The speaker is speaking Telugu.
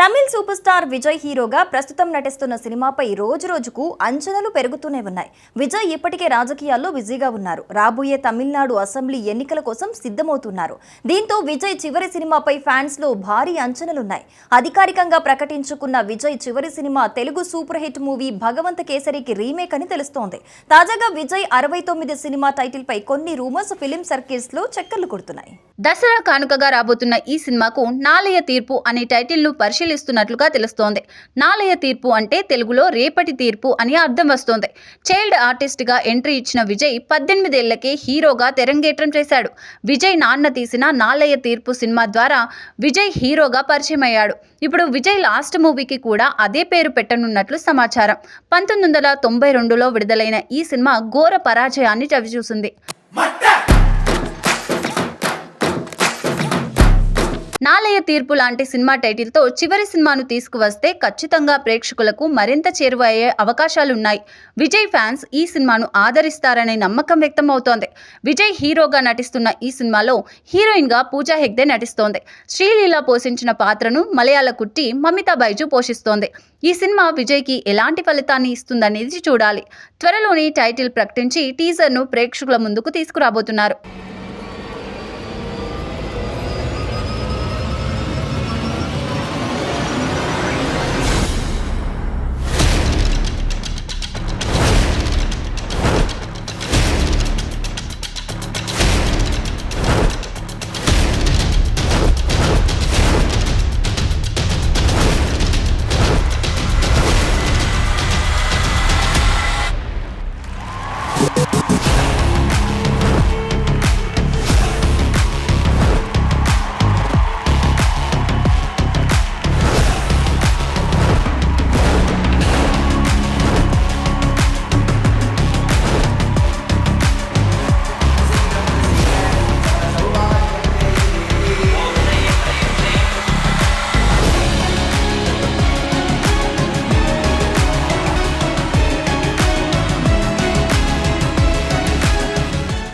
తమిళ్ సూపర్ స్టార్ విజయ్ హీరోగా ప్రస్తుతం నటిస్తున్న సినిమాపై రోజురోజుకు అంచనాలు పెరుగుతూనే ఉన్నాయి. విజయ్ ఇప్పటికే రాజకీయాల్లో బిజీగా ఉన్నారు. రాబోయే తమిళనాడు అసెంబ్లీ ఎన్నికల కోసం సిద్ధమవుతున్నారు. దీంతో విజయ్ చివరి సినిమాపై ఫ్యాన్స్ లో భారీ అంచనాలున్నాయి. అధికారికంగా ప్రకటించుకున్న విజయ్ చివరి సినిమా తెలుగు సూపర్ హిట్ మూవీ భగవంత కేసరికి రీమేక్ అని తెలుస్తోంది. తాజాగా విజయ్ 69 సినిమా టైటిల్ పై కొన్ని రూమర్స్ ఫిలిం సర్కిల్స్ లో చక్కర్లు కొడుతున్నాయి. దసరా కానుకగా రాబోతున్న ఈ సినిమాకు నాలయ తీర్పు అనే టైటిల్ ను పరిశీలిస్తున్నట్లుగా తెలుస్తోంది. నాలయ తీర్పు అంటే తెలుగులో రేపటి తీర్పు అని అర్థం వస్తోంది. చైల్డ్ ఆర్టిస్ట్ గా ఎంట్రీ ఇచ్చిన విజయ్ 18 ఏళ్లకే హీరోగా తెరంగేట్రం చేశాడు. విజయ్ నాన్న తీసిన నాలయ తీర్పు సినిమా ద్వారా విజయ్ హీరోగా పరిచయం అయ్యాడు. ఇప్పుడు విజయ్ లాస్ట్ మూవీకి కూడా అదే పేరు పెట్టనున్నట్లు సమాచారం. 1992లో విడుదలైన ఈ సినిమా ఘోర పరాజయాన్ని చవిచూసింది. నాలయ తీర్పు లాంటి సినిమా టైటిల్తో చివరి సినిమాను తీసుకువస్తే ఖచ్చితంగా ప్రేక్షకులకు మరింత చేరువ అయ్యే అవకాశాలున్నాయి. విజయ్ ఫ్యాన్స్ ఈ సినిమాను ఆదరిస్తారనే నమ్మకం వ్యక్తం అవుతోంది. విజయ్ హీరోగా నటిస్తున్న ఈ సినిమాలో హీరోయిన్గా పూజా హెగ్డే నటిస్తోంది. శ్రీలీల పోషించిన పాత్రను మలయాళ కుట్టి మమితా బైజు పోషిస్తోంది. ఈ సినిమా విజయ్కి ఎలాంటి ఫలితాన్ని ఇస్తుందనేది చూడాలి. త్వరలోని టైటిల్ ప్రకటించి టీజర్ను ప్రేక్షకుల ముందుకు తీసుకురాబోతున్నారు.